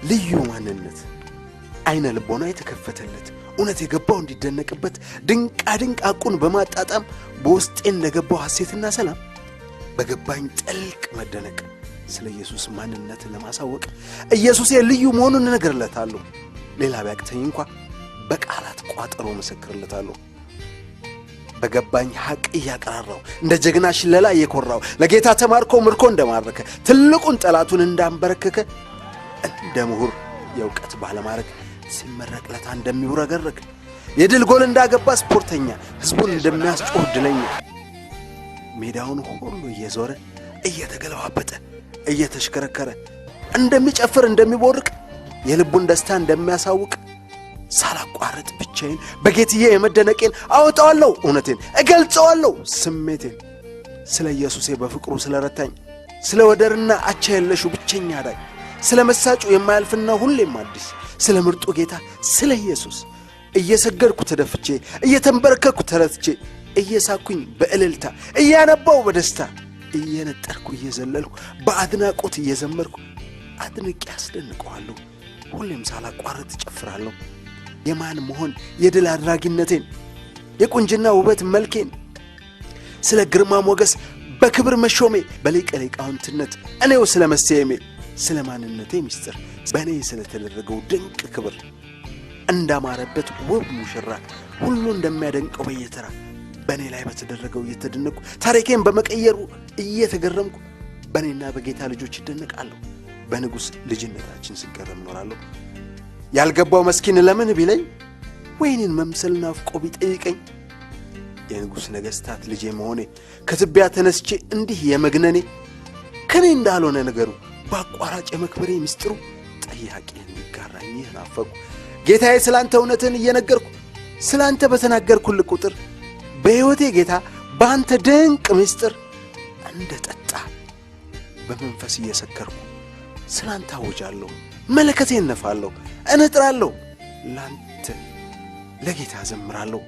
ልዩ ማንነት አይነ ልቦና የተከፈተለት እውነት የገባው እንዲደነቅበት ድንቅ አቁን በማጣጣም በውስጤ እንደገባው ሐሴትና ሰላም በገባኝ ጥልቅ መደነቅ ስለ ኢየሱስ ማንነት ለማሳወቅ ኢየሱስ ልዩ መሆኑን እነግርለታለሁ። ሌላ ቢያቅተኝ እንኳን በቃላት ቋጠሮ መሰክርለታለሁ። በገባኝ ሐቅ እያቀራራው እንደ ጀግና ሽለላ እየኮራው ለጌታ ተማርኮ ምርኮ እንደማረከ ትልቁን ጠላቱን እንዳንበረከከ እንደ ምሁር የእውቀት ባለማረክ ሲመረቅ ለታ እንደሚውረገረግ የድል ጎል እንዳገባ ስፖርተኛ ሕዝቡን እንደሚያስጮህ ድለኛ ሜዳውን ሁሉ እየዞረ እየተገለባበጠ እየተሽከረከረ እንደሚጨፍር እንደሚቦርቅ የልቡን ደስታ እንደሚያሳውቅ ሳላቋርጥ ብቻዬን በጌትዬ የመደነቄን አወጣዋለሁ እውነቴን እገልጸዋለሁ ስሜቴን ስለ ኢየሱሴ በፍቅሩ ስለረታኝ ስለ ወደርና አቻ የለሹ ብቸኛ ዳኝ ስለ መሳጩ የማያልፍና ሁሌም አዲስ ስለ ምርጡ ጌታ ስለ ኢየሱስ እየሰገድኩ ተደፍቼ እየተንበረከኩ ተረትቼ እየሳኩኝ በእልልታ እያነባው በደስታ እየነጠርኩ እየዘለልኩ በአድናቆት እየዘመርኩ አድንቄ አስደንቀዋለሁ ሁሌም ሳላቋርጥ ጨፍራለሁ የማን መሆን የድል አድራጊነቴን የቁንጅና ውበት መልኬን ስለ ግርማ ሞገስ በክብር መሾሜ በሊቀ ሊቃውንትነት እኔው ስለ መሰየሜ ስለ ማንነቴ ምስጢር በእኔ ስለተደረገው ድንቅ ክብር እንዳማረበት ውብ ሙሽራ ሁሉ እንደሚያደንቀው በየተራ በእኔ ላይ በተደረገው እየተደነቁ ታሪኬን በመቀየሩ እየተገረምኩ በእኔና በጌታ ልጆች ይደነቃለሁ በንጉሥ ልጅነታችን ስገረም ኖራለሁ ያልገባው መስኪን ለምን ቢለኝ ወይኔን መምሰል ናፍቆ ቢጠይቀኝ የንጉሥ ነገሥታት ልጄ መሆኔ ከትቢያ ተነስቼ እንዲህ የመግነኔ ከኔ እንዳልሆነ ነገሩ በአቋራጭ የመክበሬ ምስጢሩ ጠያቂ እንዲጋራኝ ናፈቁ ጌታዬ ስላንተ እውነትን እየነገርኩ ስላንተ በተናገርኩልህ ቁጥር በሕይወቴ ጌታ በአንተ ድንቅ ምስጢር እንደ ጠጣ በመንፈስ እየሰከርኩ ስላንተ አውጃለሁ መለከቴን ነፋለሁ እነጥራለሁ ላንተ ለጌታ ዘምራለሁ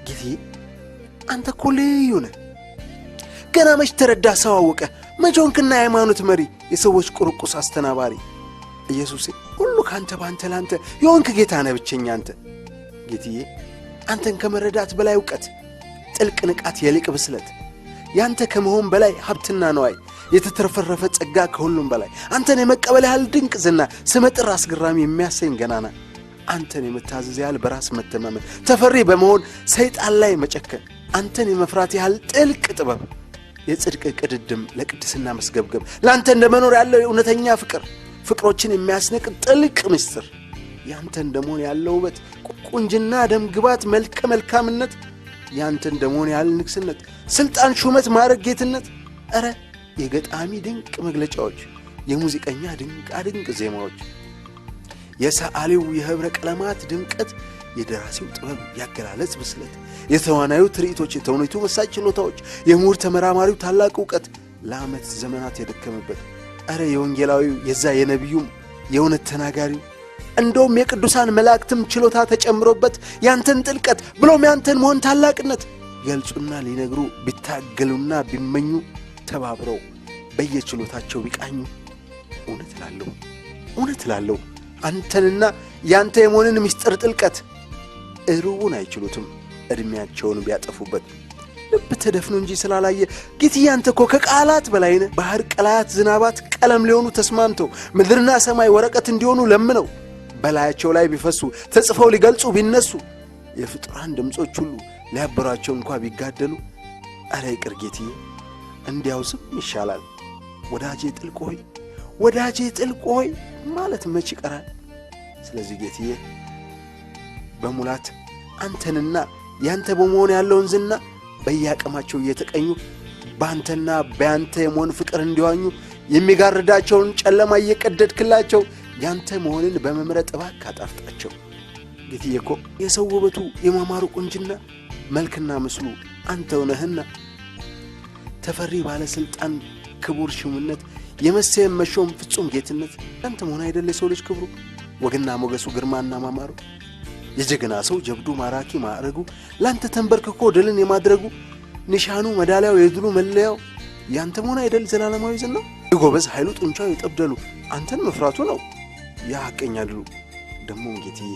ጌታዬ አንተ እኮ ልዩ ነህ ገና መች ተረዳ ሰው አወቀ መጆንክና የሃይማኖት መሪ የሰዎች ቁርቁስ አስተናባሪ ኢየሱሴ ሁሉ ካንተ ባንተ ላንተ የሆንክ ጌታ ነህ ብቸኛ አንተ ጌታዬ አንተን ከመረዳት በላይ ዕውቀት ጥልቅ ንቃት የሊቅ ብስለት ያንተ ከመሆን በላይ ሀብትና ነዋይ የተተረፈረፈ ጸጋ ከሁሉም በላይ አንተን የመቀበል ያህል ድንቅ ዝና ስመጥር አስገራሚ የሚያሰኝ ገናና አንተን የመታዘዝ ያህል በራስ መተማመን ተፈሪ በመሆን ሰይጣን ላይ መጨከን አንተን የመፍራት ያህል ጥልቅ ጥበብ የጽድቅ ቅድድም ለቅድስና መስገብገብ ላንተ እንደመኖር ያለው የእውነተኛ ፍቅሮችን የሚያስነቅ ጥልቅ ምስጢር ያንተ እንደመሆን ያለው ውበት ቁንጅና ደም ግባት መልካምነት ያንተ እንደመሆን ያህል ንግስነት ስልጣን ሹመት ማዕረግ ጌትነት ኧረ የገጣሚ ድንቅ መግለጫዎች የሙዚቀኛ ድንቅ ዜማዎች የሰዓሊው የህብረ ቀለማት ድምቀት የደራሲው ጥበብ ያገላለጽ ብስለት የተዋናዩ ትርኢቶች የተውኔቱ መሳጭ ችሎታዎች የምሁር ተመራማሪው ታላቅ ዕውቀት ለዓመት ዘመናት የደከመበት ኧረ የወንጌላዊው የዛ የነቢዩም የእውነት ተናጋሪው እንደውም የቅዱሳን መላእክትም ችሎታ ተጨምሮበት ያንተን ጥልቀት ብሎም ያንተን መሆን ታላቅነት ገልጹና ሊነግሩ ቢታገሉና ቢመኙ ተባብረው በየችሎታቸው ቢቃኙ እውነት እላለሁ አንተንና ያንተ የመሆንን ምስጢር ጥልቀት እሩቡን አይችሉትም እድሜያቸውን ቢያጠፉበት ልብ ተደፍኖ እንጂ ስላላየ ጌታዬ አንተ እኮ ከቃላት በላይ ነህ ባህር ቀላያት ዝናባት ቀለም ሊሆኑ ተስማምተው ምድርና ሰማይ ወረቀት እንዲሆኑ ለምነው በላያቸው ላይ ቢፈሱ ተጽፈው ሊገልጹ ቢነሱ የፍጡራን ድምጾች ሁሉ ሊያበራቸው እንኳን ቢጋደሉ ኧረ ይቅር ጌታዬ እንዲያው ዝም ይሻላል ወዳጄ ጥልቅ ሆይ ማለት መች ይቀራል ስለዚህ ጌታዬ በሙላት አንተንና ያንተ በመሆን ያለውን ዝና በያቀማቸው እየተቀኙ ባንተና በያንተ የመሆን ፍቅር እንዲዋኙ የሚጋርዳቸውን ጨለማ እየቀደድክላቸው ያንተ መሆንን በመምረጥ እባክህ አጣፍጣቸው ጌታዬ እኮ የሰው ውበቱ የማማሩ ቁንጅና መልክና ምስሉ አንተው ነህና ተፈሪ ባለስልጣን ክቡር ሹምነት የመሰየም መሾም ፍጹም ጌትነት አንተ መሆን አይደለ ሰው ልጅ ክብሩ ወግና ሞገሱ ግርማና ማማሩ የጀግና ሰው ጀብዱ ማራኪ ማዕረጉ ላንተ ተንበርክኮ ድልን የማድረጉ ንሻኑ መዳሊያው የድሉ መለያው ያንተ መሆን አይደል ዘላለማዊ ዝናው የጎበዝ ኃይሉ ጡንቻው የጠብደሉ አንተን መፍራቱ ነው ያቀኛ ድሉ ደሞ ጌታዬ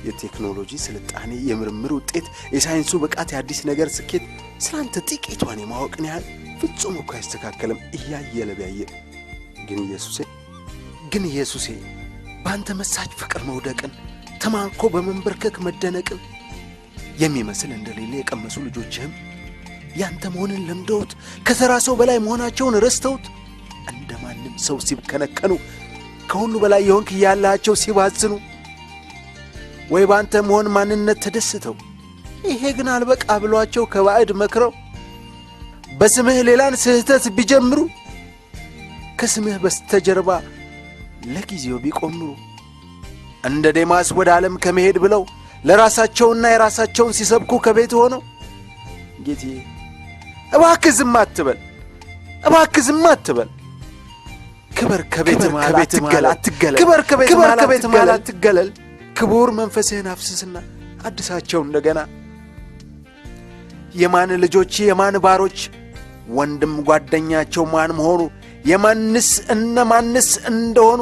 የቴክኖሎጂ ስልጣኔ የምርምር ውጤት የሳይንሱ ብቃት የአዲስ ነገር ስኬት ስላንተ ጥቂቷን የማወቅን ያህል ፍጹም እኮ አይስተካከልም እያየለ ቢያየ ግን ኢየሱሴ ባንተ መሳጭ ፍቅር መውደቅን ተማንኮ በመንበርከክ መደነቅን የሚመስል እንደሌለ የቀመሱ ልጆችህም ያንተ መሆንን ለምደውት ከሰራ ሰው በላይ መሆናቸውን ረስተውት እንደማንም ሰው ሲብከነከኑ ከሁሉ በላይ የሆንክ ያላቸው ሲባዝኑ ወይ ባንተ መሆን ማንነት ተደስተው ይሄ ግን አልበቃ ብሏቸው ከባዕድ መክረው በስምህ ሌላን ስህተት ቢጀምሩ ከስምህ በስተጀርባ ለጊዜው ቢቆምሩ እንደ ዴማስ ወደ ዓለም ከመሄድ ብለው ለራሳቸውና የራሳቸውን ሲሰብኩ ከቤት ሆነው ጌታዬ እባክህ ዝም አትበል ክበር ከቤት መሃል አትገለል ክቡር መንፈስህን አፍስስና አድሳቸው እንደገና የማን ልጆች የማን ባሮች ወንድም ጓደኛቸው ማን መሆኑ የማንስ እነማንስ እንደሆኑ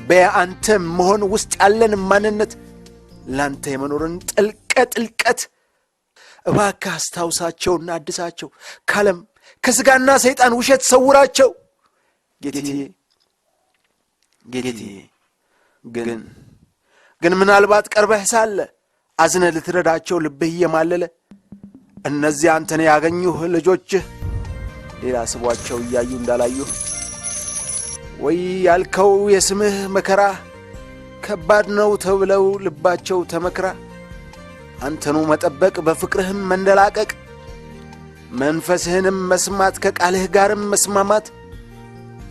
በአንተ መሆን ውስጥ ያለን ማንነት ላንተ የመኖርን ጥልቀት እባክህ አስታውሳቸውና አድሳቸው ካለም ከስጋና ሰይጣን ውሸት ሰውራቸው ጌታዬ ግን ምናልባት ቀርበህ ሳለ አዝነ ልትረዳቸው ልብህ የማለለ እነዚህ አንተን ያገኙህ ልጆችህ ሌላ ስቧቸው እያዩ እንዳላዩ ወይ ያልከው የስምህ መከራ ከባድ ነው ተብለው ልባቸው ተመክራ አንተኑ መጠበቅ በፍቅርህም መንደላቀቅ መንፈስህንም መስማት ከቃልህ ጋርም መስማማት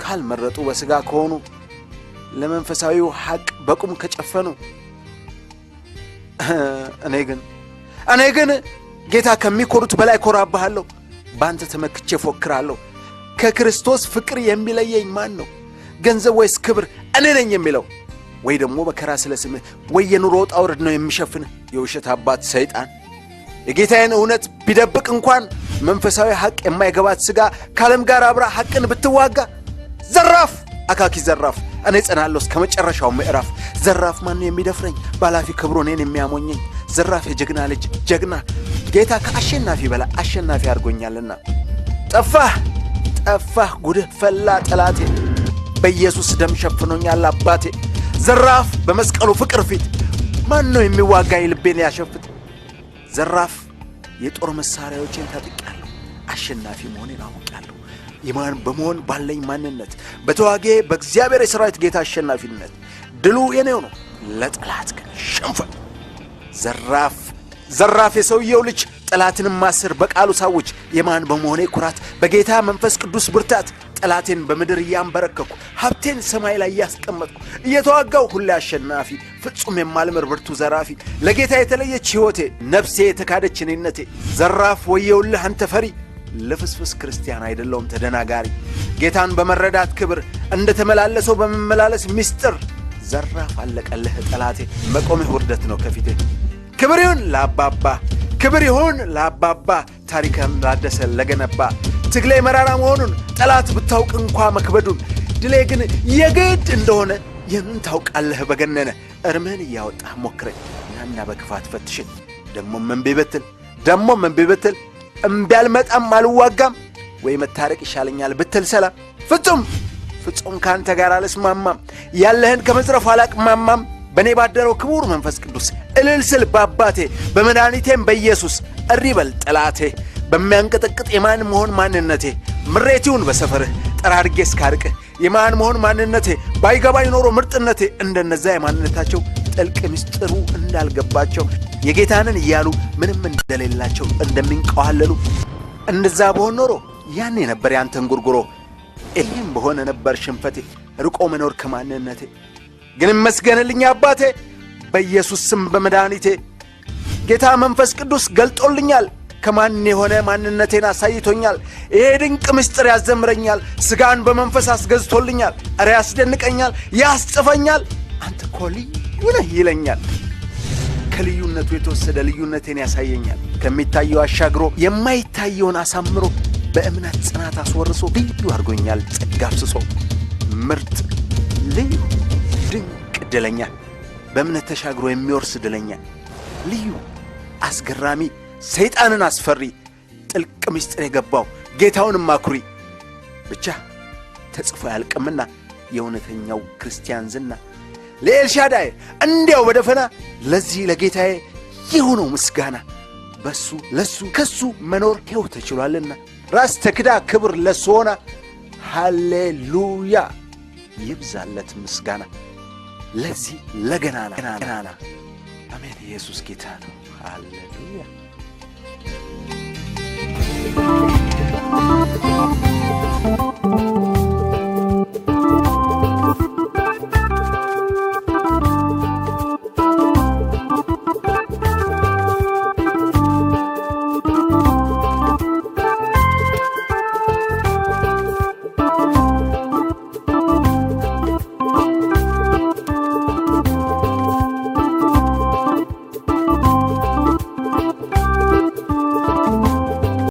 ካልመረጡ በስጋ ከሆኑ ለመንፈሳዊው ሐቅ በቁም ከጨፈኑ እኔ ግን ጌታ ከሚኮሩት በላይ ኮራብሃለሁ ባንተ ተመክቼ ፎክራለሁ ከክርስቶስ ፍቅር የሚለየኝ ማን ነው ገንዘብ ወይስ ክብር እኔ ነኝ የሚለው ወይ ደግሞ መከራ ስለስምህ ወይ የኑሮ ጣውርድ ነው የሚሸፍን የውሸት አባት ሰይጣን የጌታዬን እውነት ቢደብቅ እንኳን መንፈሳዊ ሐቅ የማይገባት ስጋ ካለም ጋር አብራ ሐቅን ብትዋጋ ዘራፍ አካኪ ዘራፍ እኔ ጸናለሁ እስከ መጨረሻው ምዕራፍ ዘራፍ ማን የሚደፍረኝ ባላፊ ክብሩ እኔን የሚያሞኘኝ ዘራፍ የጀግና ልጅ ጀግና ጌታ ከአሸናፊ በላይ አሸናፊ አድርጎኛልና ጠፋህ ጉድህ ፈላ ጠላቴ በኢየሱስ ደም ሸፍኖኛል አባቴ ዘራፍ በመስቀሉ ፍቅር ፊት ማን ነው የሚዋጋኝ ልቤን ያሸፍት ዘራፍ የጦር መሳሪያዎችን ታጥቃለሁ አሸናፊ መሆኔን አውቃለሁ ኢማን በመሆን ባለኝ ማንነት በተዋጌ በእግዚአብሔር የሰራዊት ጌታ አሸናፊነት ድሉ የኔው ነው ለጠላት ግን ሽንፈት ዘራፍ የሰውየው ልጅ ጠላትንም ማስር በቃሉ ሳውጅ የማን በመሆኔ ኩራት በጌታ መንፈስ ቅዱስ ብርታት ጠላቴን በምድር ያንበረከኩ ሀብቴን ሰማይ ላይ ያስቀመጥኩ እየተዋጋው ሁሉ አሸናፊ ፍጹም የማልምር ብርቱ ዘራፊ ለጌታ የተለየች ሕይወቴ ነፍሴ የተካደች እኔነቴ ዘራፍ ወየውልህ አንተ ፈሪ ለፍስፍስ ክርስቲያን አይደለውም ተደናጋሪ ጌታን በመረዳት ክብር እንደተመላለሰው በመመላለስ ምስጢር ዘራፍ አለቀልህ ጠላቴ መቆምህ ውርደት ነው ከፊቴ ክብር ይሁን ለአባባ ታሪክም ላደሰ ለገነባ ትግሌ መራራ መሆኑን ጠላት ብታውቅ እንኳ መክበዱን ድሌ ግን የግድ እንደሆነ የምን ታውቃለህ በገነነ እርምህን እያወጣህ ሞክረኝ ናና በክፋት ፈትሽን ደሞ ምን ቢበትል እምቢ አልመጣም አልዋጋም ወይ መታረቅ ይሻለኛል ብትል ሰላም ፍጹም ካንተ ጋር አልስማማም ያለህን ከመዝረፍ አላቅማማም በኔ ባደረው ክቡር መንፈስ ቅዱስ እልልስል ባባቴ በመድኃኒቴም በኢየሱስ እሪበል ጠላቴ በሚያንቀጠቅጥ የማን መሆን ማንነቴ ምሬቲውን በሰፈርህ ጠራርጌ እስካርቅህ የማን መሆን ማንነቴ ባይገባኝ ኖሮ ምርጥነቴ እንደነዛ የማንነታቸው ጥልቅ ምስጢሩ እንዳልገባቸው የጌታንን እያሉ ምንም እንደሌላቸው እንደሚንቀዋለሉ እንደዛ በሆን ኖሮ ያኔ ነበር ያንተን ጉርጉሮ ይህም በሆነ ነበር ሽንፈቴ ርቆ መኖር ከማንነቴ ግን መስገንልኝ አባቴ በኢየሱስ ስም በመድኃኒቴ ጌታ መንፈስ ቅዱስ ገልጦልኛል ከማን የሆነ ማንነቴን አሳይቶኛል ይሄ ድንቅ ምስጢር ያዘምረኛል ስጋን በመንፈስ አስገዝቶልኛል አረ ያስደንቀኛል ያስጽፈኛል አንተ ልዩ ነህ ይለኛል ከልዩነቱ የተወሰደ ልዩነቴን ያሳየኛል ከሚታየው አሻግሮ የማይታየውን አሳምሮ በእምነት ጽናት አስወርሶ ልዩ አድርጎኛል ጸጋ አፍስሶ ምርጥ ልዩ ድንቅ ዕድለኛ፣ በእምነት ተሻግሮ የሚወርስ ዕድለኛ፣ ልዩ አስገራሚ፣ ሰይጣንን አስፈሪ፣ ጥልቅ ምስጢር የገባው ጌታውንም አኩሪ፣ ብቻ ተጽፎ ያልቅምና የእውነተኛው ክርስቲያን ዝና ለኤልሻዳይ እንዲያው በደፈና ለዚህ ለጌታዬ ይሁነው ምስጋና። በሱ ለሱ ከሱ መኖር ሕይወት ተችሏልና ራስ ተክዳ ክብር ለሱ ሆና ሃሌሉያ ይብዛለት ምስጋና ለዚህ ለገናና አሜን። ኢየሱስ ጌታ ነው። ሃሌሉያ